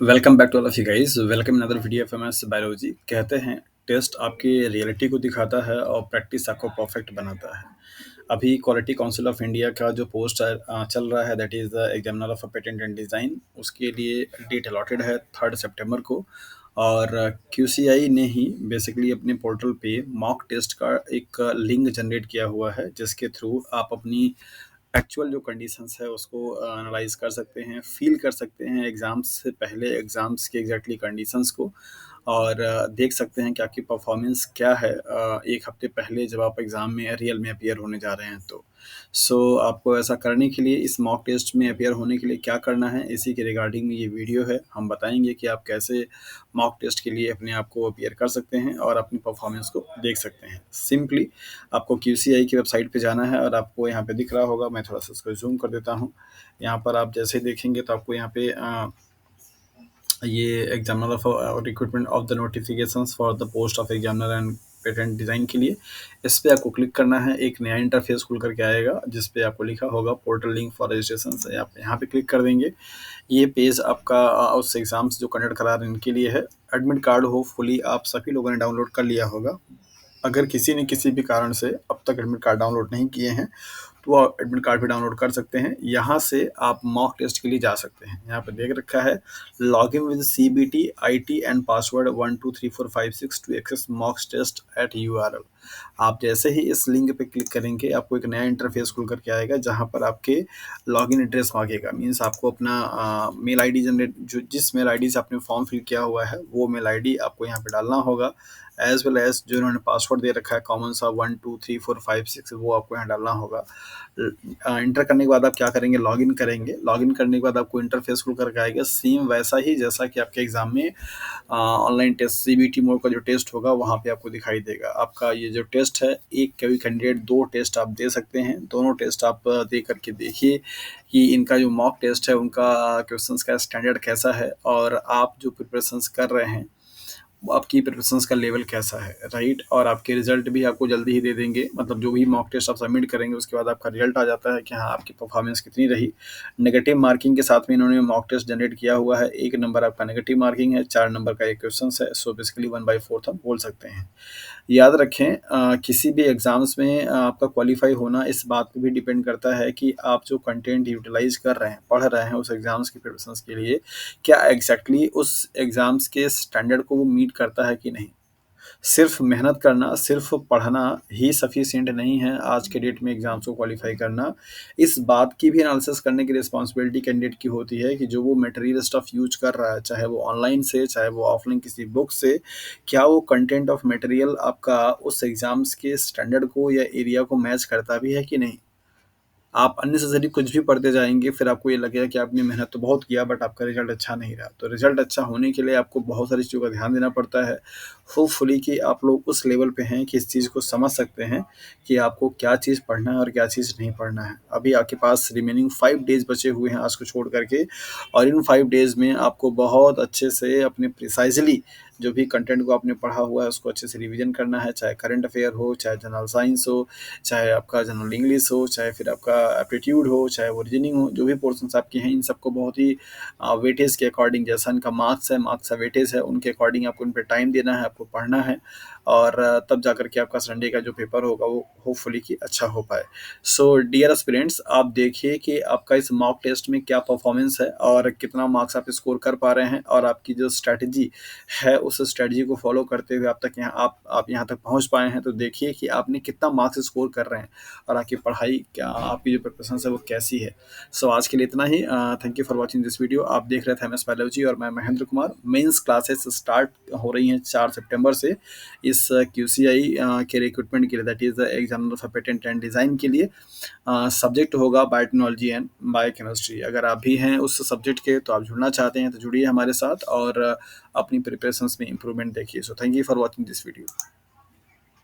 Welcome back to all of you guys. Welcome in another video of MS biology. कहते हैं test आपकी reality को दिखाता है और प्रैक्टिस आपको परफेक्ट बनाता है। अभी क्वालिटी काउंसिल ऑफ इंडिया का जो पोस्ट चल रहा है, that is the examiner of patent and design, उसके लिए डेट अलॉटेड है 3 सितंबर को। और क्यूसीआई ने ही बेसिकली अपने पोर्टल पे मॉक टेस्ट का एक लिंक जनरेट किया हुआ है, जिसके थ्रू आप अपनी एक्चुअल जो कंडीशंस है उसको एनालाइज कर सकते हैं, फील कर सकते हैं एग्ज़ाम्स से पहले एग्ज़ाम्स की एग्जैक्टली कंडीशंस को। और देख सकते हैं कि आपकी परफॉर्मेंस क्या है एक हफ्ते पहले जब आप एग्ज़ाम में रियल में अपीयर होने जा रहे हैं तो। सो आपको ऐसा करने के लिए, इस मॉक टेस्ट में अपीयर होने के लिए क्या करना है, इसी के रिगार्डिंग ये वीडियो है। हम बताएंगे कि आप कैसे मॉक टेस्ट के लिए अपने आप को अपीयर कर सकते हैं और अपनी परफॉर्मेंस को देख सकते हैं। सिंपली आपको क्यूसीआई की वेबसाइट पे जाना है और आपको यहाँ पे दिख रहा होगा, मैं थोड़ा सा इसको जूम कर देता हूँ। यहाँ पर आप जैसे ही देखेंगे तो आपको यहाँ पे ये examiner of recruitment of the notifications for the post of examiner and patent design के लिए इस पे आपको क्लिक करना है। एक नया इंटरफेस खुल करके आएगा जिस पे आपको लिखा होगा पोर्टल लिंक फॉर रजिस्ट्रेशन से, आप यहाँ पे क्लिक कर देंगे। ये पेज आपका उस एग्ज़ाम्स जो कंडक्ट करा रहे हैं इनके लिए है। एडमिट कार्ड होपफुली आप सभी लोगों ने डाउनलोड कर लिया होगा। अगर किसी ने किसी भी कारण से अब तक एडमिट कार्ड डाउनलोड नहीं किए हैं तो आप एडमिट कार्ड भी डाउनलोड कर सकते हैं। यहाँ से आप मॉक टेस्ट के लिए जा सकते हैं। यहाँ पे देख रखा है log in with CBT IT and password 123456 to access mock test at URL। आप जैसे ही इस लिंक पे क्लिक करेंगे आपको एक नया इंटरफेस खुल करके आएगा जहाँ पर आपके लॉगिन एड्रेस मांगेगा। मीन्स आपको अपना मेल आईडी जनरेट, जो जिस मेल आईडी से आपने फॉर्म फिल किया हुआ है वो मेल आईडी आपको यहाँ पे डालना होगा। एज वेल एज जो इन्होंने पासवर्ड दे रखा है कॉमन सा 123456, वो आपको यहाँ डालना होगा। इंटर करने के बाद आप क्या करेंगे, लॉगिन करेंगे। लॉगिन करने के बाद आपको इंटरफेस खुल करके आएगा सेम वैसा ही जैसा कि आपके एग्जाम में ऑनलाइन टेस्ट CBT मोड का जो टेस्ट होगा वहाँ पे आपको दिखाई देगा। आपका ये जो टेस्ट है, एक कभी कैंडिडेट 2 टेस्ट आप दे सकते हैं। दोनों टेस्ट आप दे करके देखिए कि इनका जो मॉक टेस्ट है उनका क्वेश्चंस का स्टैंडर्ड कैसा है और आप जो प्रिपरेशंस कर रहे हैं वो आपकी प्रिपरेशंस का लेवल कैसा है, राइट। और आपके रिजल्ट भी आपको जल्दी ही दे देंगे। मतलब जो भी मॉक टेस्ट आप सबमिट करेंगे उसके बाद आपका रिजल्ट आ जाता है कि हाँ आपकी परफॉर्मेंस कितनी रही। नेगेटिव मार्किंग के साथ में इन्होंने मॉक टेस्ट जनरेट किया हुआ है। 1 नंबर आपका नेगेटिव मार्किंग है, 4 नंबर का एक क्वेश्चन है। सो बेसिकली 1/4 हम बोल सकते हैं। याद रखें किसी भी एग्ज़ाम्स में आपका क्वालिफाई होना इस बात पे भी डिपेंड करता है कि आप जो कंटेंट यूटिलाइज़ कर रहे हैं, पढ़ रहे हैं उस एग्ज़ाम्स की प्रिपरेशंस के लिए, क्या एग्ज़ैक्टली उस एग्ज़ाम्स के स्टैंडर्ड को वो मीट करता है कि नहीं। सिर्फ मेहनत करना, सिर्फ पढ़ना ही सफिशिएंट नहीं है आज के डेट में एग्ज़ाम्स को क्वालिफ़ाई करना। इस बात की भी एनालिसिस करने की रिस्पॉन्सिबिलिटी कैंडिडेट की होती है कि जो वो मटेरियल स्टफ़ यूज़ कर रहा है, चाहे वो ऑनलाइन से, चाहे वो ऑफलाइन किसी बुक से, क्या वो कंटेंट ऑफ मटेरियल आपका उस एग्ज़ाम्स के स्टैंडर्ड को या एरिया को मैच करता भी है कि नहीं। आप अननेसेसरी कुछ भी पढ़ते जाएँगे, फिर आपको ये लगेगा कि आपने मेहनत तो बहुत किया बट आपका रिज़ल्ट अच्छा नहीं रहा। तो रिज़ल्ट अच्छा होने के लिए आपको बहुत सारी चीज़ों का ध्यान देना पड़ता है। होपफुली कि आप लोग उस लेवल पे हैं कि इस चीज़ को समझ सकते हैं कि आपको क्या चीज़ पढ़ना है और क्या चीज़ नहीं पढ़ना है। अभी आपके पास रिमेनिंग 5 डेज़ बचे हुए हैं आज को छोड़ कर के, और इन 5 डेज़ में आपको बहुत अच्छे से अपने प्रिसाइज़ली जो भी कंटेंट को आपने पढ़ा हुआ है उसको अच्छे से रिवीजन करना है। चाहे करंट अफेयर हो, चाहे जनरल साइंस हो, चाहे आपका जनरल इंग्लिश हो, चाहे फिर आपका एप्टीट्यूड हो, चाहे वो रीजनिंग हो, जो भी पोर्शंस आपके हैं इन सबको बहुत ही वेटेज के अकॉर्डिंग, जैसा इनका मार्क्स है, मार्क्स का वेटेज है, उनके अकॉर्डिंग आपको उन पे टाइम देना है, आपको पढ़ना है। और तब जा कर के आपका संडे का जो पेपर होगा वो होपफुली कि अच्छा हो पाए। सो डियर एस्पिरेंट्स, आप देखिए कि आपका इस मॉक टेस्ट में क्या परफॉर्मेंस है और कितना मार्क्स आप स्कोर कर पा रहे हैं, और आपकी जो स्ट्रैटेजी है उस स्ट्रैटेजी को फॉलो करते हुए आप यहाँ तक पहुँच पाए हैं। तो देखिए कि आपने कितना मार्क्स स्कोर कर रहे हैं और आपकी पढ़ाई क्या, आपकी जो प्रिपरेशन है वो कैसी है। सो आज के लिए इतना ही। Thank you for watching this video. आप देख रहे थे एमएस बायोलॉजी और मैं Mahendra Kumar. Mains classes start हो रही हैं 4 सितंबर से इस क्यूसीआई के रिक्रूटमेंट के लिए, that is the examiner for patent and design के लिए। सब्जेक्ट होगा बायोटेक्नोलॉजी एंड बायोकेमिस्ट्री। अगर आप भी हैं उस सब्जेक्ट के तो आप जुड़ना चाहते हैं तो जुड़िए हमारे साथ और अपनी प्रिपरेशंस में इंप्रूवमेंट देखिए। So thank you for watching this video.